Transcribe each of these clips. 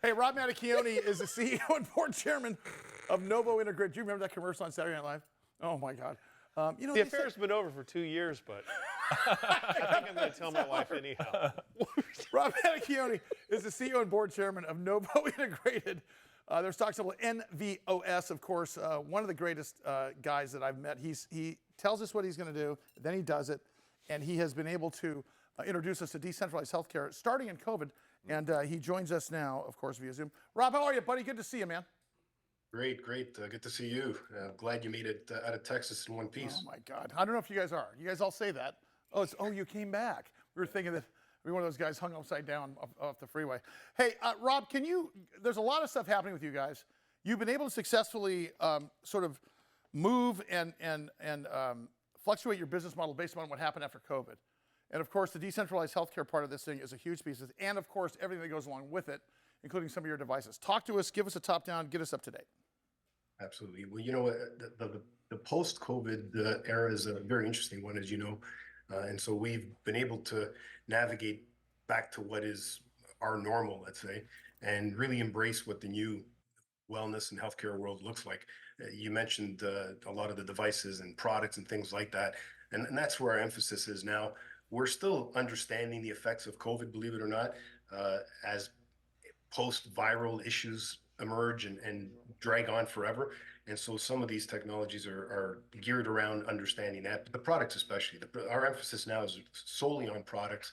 Hey, Rob Mattacchione is the CEO and board chairman of Novo Integrated. Do you remember that commercial on Saturday Night Live? Oh my God. The affair's been over for 2 years, but I think I'm going to tell my wife anyhow. Rob Mattacchione is the CEO and board chairman of Novo Integrated. Their stock symbol NVOS, of course. One of the greatest guys that I've met. He tells us what he's going to do, then he does it, and he has been able to introduce us to decentralized healthcare starting in COVID, and he joins us now, of course, via Zoom. Rob, how are you, buddy? Good to see you, man. Great. Good to see you. Glad you made it out of Texas in one piece. Oh my God. I don't know if you guys are. You guys all say that. Oh, you came back. We were thinking that we were one of those guys hung upside down off the freeway. Hey, Rob, there's a lot of stuff happening with you guys. You've been able to successfully sort of move and fluctuate your business model based on what happened after COVID. And of course, the decentralized healthcare part of this thing is a huge piece. And of course, everything that goes along with it, including some of your devices. Talk to us, give us a top down, get us up to date. Absolutely. Well, you know, the post-COVID era is a very interesting one, as you know. And so we've been able to navigate back to what is our normal, let's say, and really embrace what the new wellness and healthcare world looks like. You mentioned a lot of the devices and products and things like that. And that's where our emphasis is now. We're still understanding the effects of COVID, believe it or not, as post-viral issues emerge and drag on forever. And so some of these technologies are geared around understanding that, but the products especially. Our emphasis now is solely on products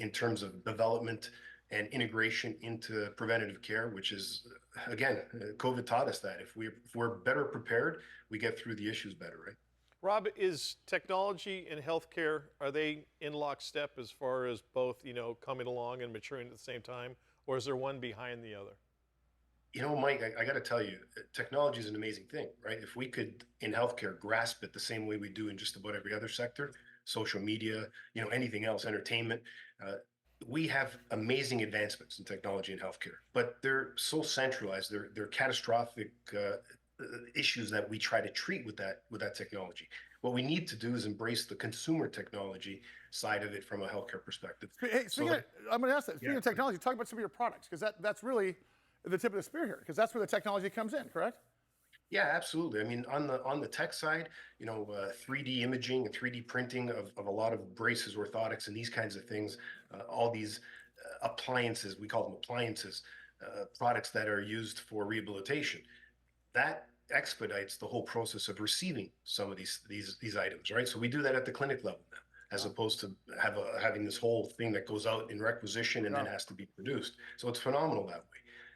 in terms of development and integration into preventative care, which is, again, COVID taught us that. If we're better prepared, we get through the issues better, right? Rob, is technology and healthcare, are they in lockstep as far as both, coming along and maturing at the same time, or is there one behind the other? You know, Mike, I got to tell you, technology is an amazing thing, right? If we could, in healthcare, grasp it the same way we do in just about every other sector, social media, anything else, entertainment, we have amazing advancements in technology in healthcare, but they're so centralized. They're catastrophic issues that we try to treat with that technology. What we need to do is embrace the consumer technology side of it from a healthcare perspective. Hey, I'm going to ask that. Speaking of technology, talk about some of your products, because that's really the tip of the spear here, because that's where the technology comes in, correct? Yeah, absolutely. I mean, on the tech side, 3D imaging and 3D printing of a lot of braces, orthotics, and these kinds of things, all these appliances, we call them appliances, products that are used for rehabilitation. That expedites the whole process of receiving some of these items, right? So we do that at the clinic level now, as opposed to having this whole thing that goes out in requisition and then has to be produced. So it's phenomenal that way.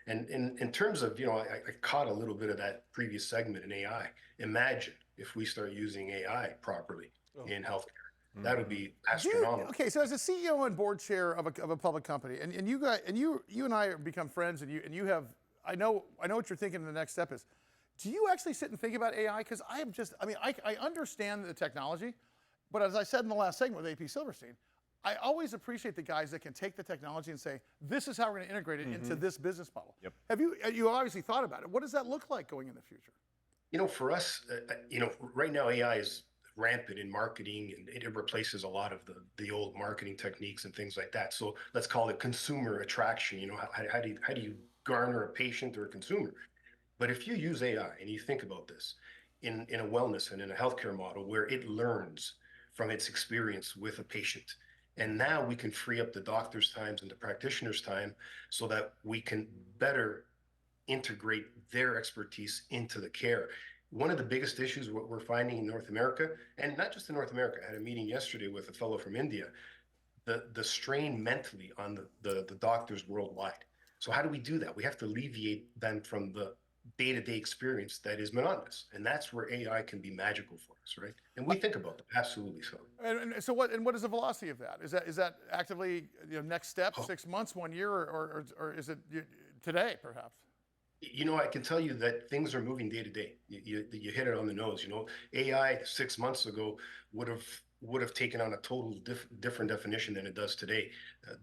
And in terms of, I caught a little bit of that previous segment in AI. Imagine if we start using AI properly in healthcare. That would be astronomical. Okay, so as a CEO and board chair of a public company, and you guys, and you and I have become friends, and you have, I know what you're thinking the next step is. Do you actually sit and think about AI? Because I understand the technology, but as I said in the last segment with AP Silverstein, I always appreciate the guys that can take the technology and say, this is how we're going to integrate it into this business model. Yep. Have you obviously thought about it? What does that look like going in the future? For us, right now AI is rampant in marketing, and it replaces a lot of the old marketing techniques and things like that. So let's call it consumer attraction. How do you garner a patient or a consumer? But if you use AI and you think about this in a wellness and in a healthcare model where it learns from its experience with a patient, and now we can free up the doctor's times and the practitioner's time so that we can better integrate their expertise into the care. One of the biggest issues what we're finding in North America, and not just in North America, I had a meeting yesterday with a fellow from India, the strain mentally on the doctors worldwide. So how do we do that? We have to alleviate them from the day-to-day experience that is monotonous, and that's where AI can be magical for us, right? And we think about that, absolutely so. And so what is the velocity of that? Is that actively next step, 6 months, 1 year, or is it today perhaps? I can tell you that things are moving day to day. You hit it on the nose. AI 6 months ago would have taken on a total different definition than it does today.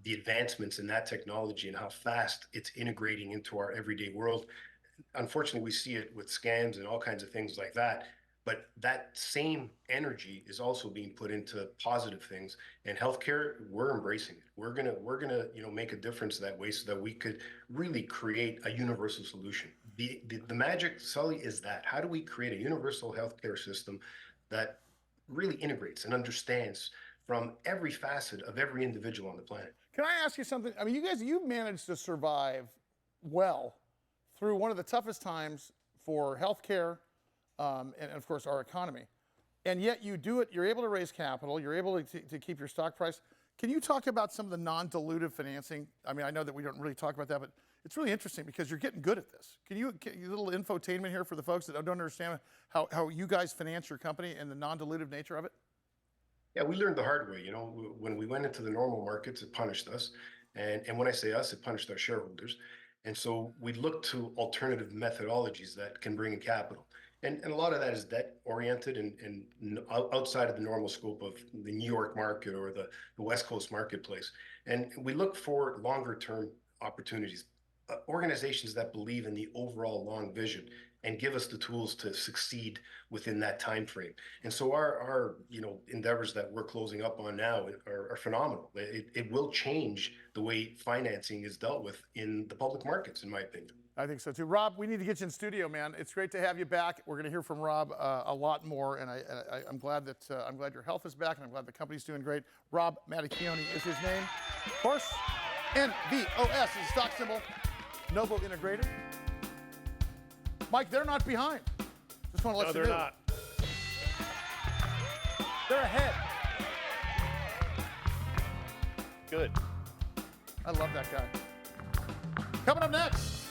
The advancements in that technology and how fast it's integrating into our everyday world. Unfortunately, we see it with scams and all kinds of things like that. But that same energy is also being put into positive things. And healthcare, we're embracing it. We're gonna make a difference that way, so that we could really create a universal solution. The magic, Sully, is that how do we create a universal healthcare system that really integrates and understands from every facet of every individual on the planet? Can I ask you something? I mean, you managed to survive well through one of the toughest times for healthcare, and of course our economy. And yet you do it, you're able to raise capital, you're able to keep your stock price. Can you talk about some of the non-dilutive financing? I mean, I know that we don't really talk about that, but it's really interesting because you're getting good at this. Can you a little infotainment here for the folks that don't understand how you guys finance your company and the non-dilutive nature of it? Yeah, we learned the hard way. When we went into the normal markets, it punished us. And when I say us, it punished our shareholders. And so we looked to alternative methodologies that can bring in capital. And a lot of that is debt oriented and outside of the normal scope of the New York market or the West Coast marketplace. And we look for longer term opportunities, organizations that believe in the overall long vision and give us the tools to succeed within that time frame. And so our endeavors that we're closing up on now are phenomenal. It will change the way financing is dealt with in the public markets, in my opinion. I think so too. Rob, we need to get you in studio, man. It's great to have you back. We're going to hear from Rob a lot more, and I'm glad your health is back, and I'm glad the company's doing great. Rob Mattacchione is his name. Of course, NVOS is the stock symbol. Novo integrated. Mike, they're not behind. Just want to let you know. No, they're not. They're ahead. Good. I love that guy. Coming up next,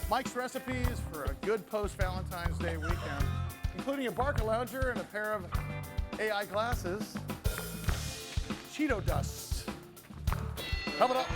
Mike's recipes for a good post-Valentine's Day weekend, including a Barca lounger and a pair of AI glasses. Cheeto dust. Coming up.